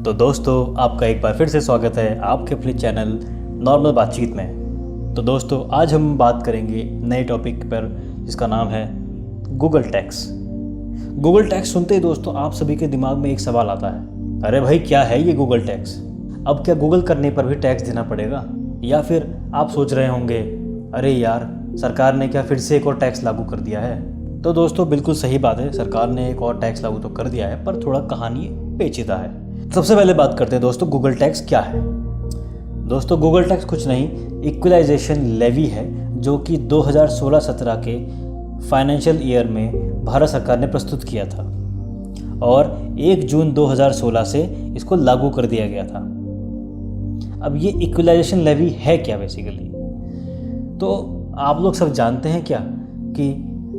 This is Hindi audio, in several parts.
तो दोस्तों, आपका एक बार फिर से स्वागत है आपके अपने चैनल नॉर्मल बातचीत में। तो दोस्तों, आज हम बात करेंगे नए टॉपिक पर जिसका नाम है गूगल टैक्स। गूगल टैक्स सुनते ही दोस्तों आप सभी के दिमाग में एक सवाल आता है, अरे भाई क्या है ये गूगल टैक्स? अब क्या गूगल करने पर भी टैक्स देना पड़ेगा? या फिर आप सोच रहे होंगे, अरे यार सरकार ने क्या फिर से एक और टैक्स लागू कर दिया है? तो दोस्तों बिल्कुल सही बात है, सरकार ने एक और टैक्स लागू तो कर दिया है, पर थोड़ा कहानी पेचीदा है। सबसे पहले बात करते हैं दोस्तों, गूगल टैक्स क्या है। दोस्तों गूगल टैक्स कुछ नहीं, इक्वलाइजेशन लेवी है, जो कि 2016-17 के फाइनेंशियल ईयर में भारत सरकार ने प्रस्तुत किया था और 1 जून 2016 से इसको लागू कर दिया गया था। अब ये इक्वलाइजेशन लेवी है क्या बेसिकली? तो आप लोग सब जानते हैं क्या कि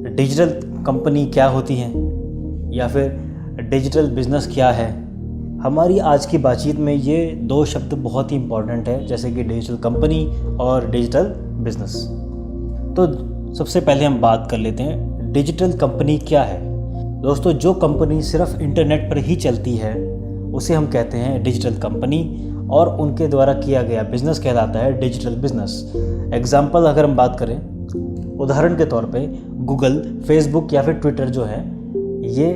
डिजिटल कंपनी क्या होती हैं या फिर डिजिटल बिजनेस क्या है? हमारी आज की बातचीत में ये दो शब्द बहुत ही इम्पॉर्टेंट है, जैसे कि डिजिटल कंपनी और डिजिटल बिजनेस। तो सबसे पहले हम बात कर लेते हैं डिजिटल कंपनी क्या है। दोस्तों जो कंपनी सिर्फ इंटरनेट पर ही चलती है उसे हम कहते हैं डिजिटल कंपनी, और उनके द्वारा किया गया बिजनेस कहलाता है डिजिटल बिजनेस। एग्जाम्पल अगर हम बात करें, उदाहरण के तौर पे गूगल, फेसबुक या फिर ट्विटर जो है, ये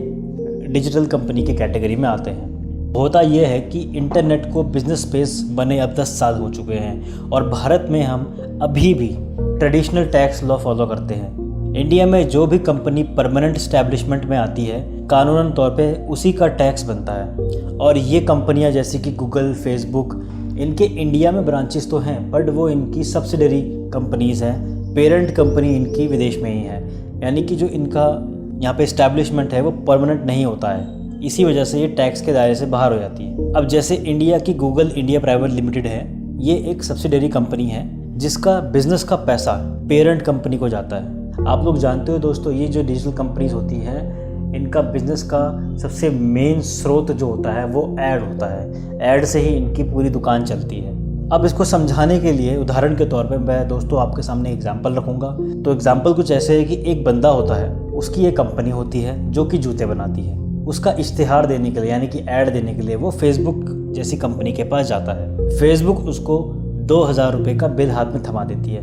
डिजिटल कंपनी के कैटेगरी में आते हैं। होता यह है कि इंटरनेट को बिजनेस स्पेस बने अब 10 साल हो चुके हैं और भारत में हम अभी भी ट्रेडिशनल टैक्स लॉ फॉलो करते हैं। इंडिया में जो भी कंपनी परमानेंट एस्टैब्लिशमेंट में आती है, कानूनन तौर पे उसी का टैक्स बनता है। और ये कंपनियां जैसे कि गूगल, फेसबुक, इनके इंडिया में ब्रांचेस तो हैं, बट वो इनकी सब्सिडरी कंपनीज़ हैं। पेरेंट कंपनी इनकी विदेश में ही है, यानी कि जो इनका यहाँ पे इस्टेब्लिशमेंट है वो परमानेंट नहीं होता है। इसी वजह से ये टैक्स के दायरे से बाहर हो जाती है। अब जैसे इंडिया की गूगल इंडिया प्राइवेट लिमिटेड है, ये एक सब्सिडरी कंपनी है जिसका बिजनेस का पैसा पेरेंट कंपनी को जाता है। आप लोग जानते हो दोस्तों, ये जो डिजिटल कंपनीज होती हैं, इनका बिजनेस का सबसे मेन स्रोत जो होता है वो ऐड होता है। ऐड से ही इनकी पूरी दुकान चलती है। अब इसको समझाने के लिए उदाहरण के तौर पे मैं दोस्तों आपके सामने एग्जांपल रखूँगा। तो एग्जांपल कुछ ऐसे है कि एक बंदा होता है, उसकी एक कंपनी होती है जो कि जूते बनाती है। उसका इश्तिहार देने के लिए यानी कि ऐड देने के लिए वो फेसबुक जैसी कंपनी के पास जाता है। फेसबुक उसको 2000 रुपये का बिल हाथ में थमा देती है।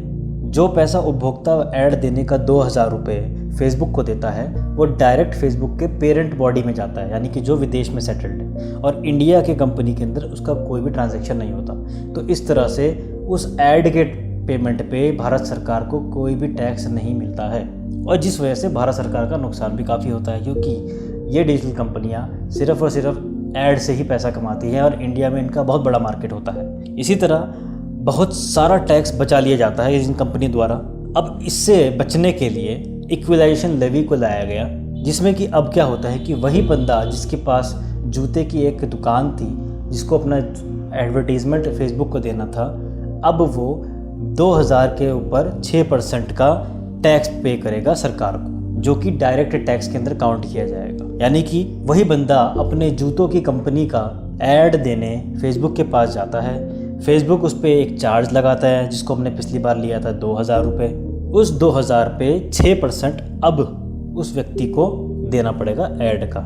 जो पैसा उपभोक्ता ऐड देने का 2000 रुपये फेसबुक को देता है, वो डायरेक्ट फेसबुक के पेरेंट बॉडी में जाता है, यानी कि जो विदेश में सेटल्ड है, और इंडिया के कंपनी के अंदर उसका कोई भी ट्रांजैक्शन नहीं होता। तो इस तरह से उस ऐड के पेमेंट पे भारत सरकार को कोई भी टैक्स नहीं मिलता है, और जिस वजह से भारत सरकार का नुकसान भी काफ़ी होता है, क्योंकि ये डिजिटल कंपनियां सिर्फ और सिर्फ ऐड से ही पैसा कमाती हैं और इंडिया में इनका बहुत बड़ा मार्केट होता है। इसी तरह बहुत सारा टैक्स बचा लिया जाता है इन कंपनी द्वारा। अब इससे बचने के लिए इक्वलाइजेशन लेवी को लाया गया, जिसमें कि अब क्या होता है कि वही बंदा जिसके पास जूते की एक दुकान थी, जिसको अपना एडवर्टीजमेंट फेसबुक को देना था, अब वो 2000 के ऊपर 6% का टैक्स पे करेगा सरकार को, जो कि डायरेक्ट टैक्स के अंदर काउंट किया जाएगा। यानी कि वही बंदा अपने जूतों की कंपनी का ऐड देने फेसबुक के पास जाता है। फेसबुक उस पर एक चार्ज लगाता है, जिसको हमने पिछली बार लिया था 2000 रुपये। उस 2000 पे 6% अब उस व्यक्ति को देना पड़ेगा ऐड का।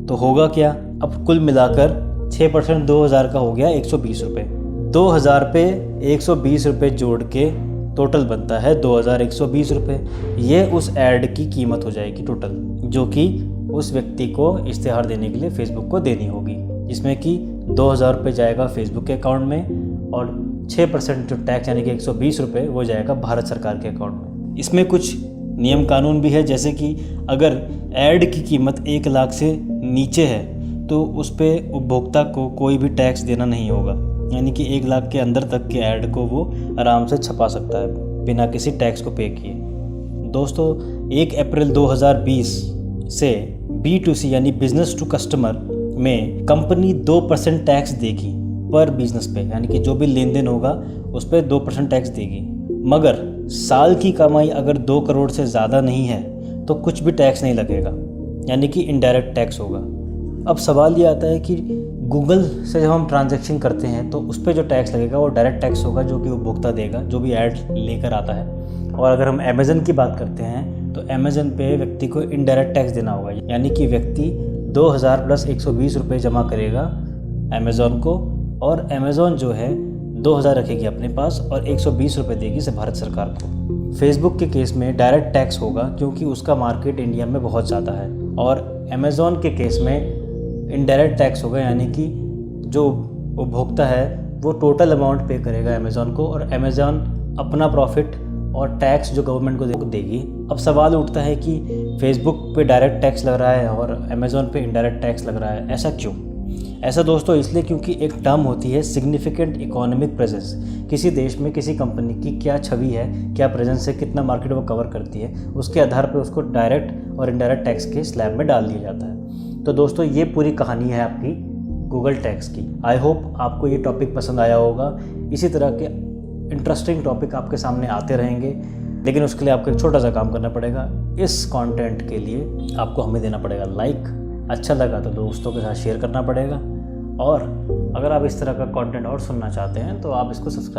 तो होगा क्या, अब कुल मिलाकर 6% 2000 का हो गया 120 रुपये। 2000 पे 120 रुपये जोड़ के टोटल बनता है 2120 रुपये। ये उस ऐड की कीमत हो जाएगी टोटल, जो कि उस व्यक्ति को इश्तिहार देने के लिए फेसबुक को देनी होगी, जिसमें कि 2000 रुपये जाएगा फेसबुक के अकाउंट में और 6% जो टैक्स यानी कि 120 रुपये वो जाएगा भारत सरकार के अकाउंट में। इसमें कुछ नियम कानून भी है, जैसे कि अगर ऐड की कीमत 1 लाख से नीचे है तो उस पर उपभोक्ता को कोई भी टैक्स देना नहीं होगा, यानी कि 1 लाख के अंदर तक के ऐड को वो आराम से छपा सकता है बिना किसी टैक्स को पे किए। दोस्तों 1 अप्रैल 2020 से B2C यानी बिजनेस टू कस्टमर में कंपनी 2% टैक्स देगी पर बिजनेस पे, यानी कि जो भी लेन देन होगा उस पर 2% टैक्स देगी। मगर साल की कमाई अगर 2 करोड़ से ज़्यादा नहीं है तो कुछ भी टैक्स नहीं लगेगा, यानी कि इनडायरेक्ट टैक्स होगा। अब सवाल ये आता है कि गूगल से जब हम ट्रांजैक्शन करते हैं तो उस पर जो टैक्स लगेगा वो डायरेक्ट टैक्स होगा, जो कि उपभोक्ता देगा जो भी ऐड लेकर आता है। और अगर हम अमेज़न की बात करते हैं तो अमेज़न पे व्यक्ति को इनडायरेक्ट टैक्स देना होगा, यानी कि व्यक्ति 2000 प्लस 120 रुपये जमा करेगा अमेज़ॉन को, और अमेज़ॉन जो है 2000 रखेगी अपने पास और 120 रुपये देगी से भारत सरकार को। फेसबुक के केस में डायरेक्ट टैक्स होगा क्योंकि उसका मार्केट इंडिया में बहुत ज़्यादा है, और अमेज़ॉन के केस में इनडायरेक्ट टैक्स होगा, यानी कि जो उपभोक्ता है वो टोटल अमाउंट पे करेगा अमेज़ॉन को, और अमेज़ॉन अपना प्रॉफिट और टैक्स जो गवर्नमेंट को देगी। अब सवाल उठता है कि फेसबुक पे डायरेक्ट टैक्स लग रहा है और अमेज़ॉन पे इनडायरेक्ट टैक्स लग रहा है, ऐसा क्यों? ऐसा दोस्तों इसलिए क्योंकि एक टर्म होती है सिग्निफिकेंट इकोनॉमिक प्रेजेंस। किसी देश में किसी कंपनी की क्या छवि है, क्या प्रेजेंस है, कितना मार्केट वो कवर करती है, उसके आधार पर उसको डायरेक्ट और इनडायरेक्ट टैक्स के स्लैब में डाल दिया जाता है। तो दोस्तों ये पूरी कहानी है आपकी गूगल टैक्स की। आई होप आपको ये टॉपिक पसंद आया होगा। इसी तरह के इंटरेस्टिंग टॉपिक आपके सामने आते रहेंगे, लेकिन उसके लिए आपको एक छोटा सा काम करना पड़ेगा। इस कंटेंट के लिए आपको हमें देना पड़ेगा लाइक, अच्छा लगा तो दोस्तों के साथ शेयर करना पड़ेगा, और अगर आप इस तरह का कंटेंट और सुनना चाहते हैं तो आप इसको सब्सक्राइब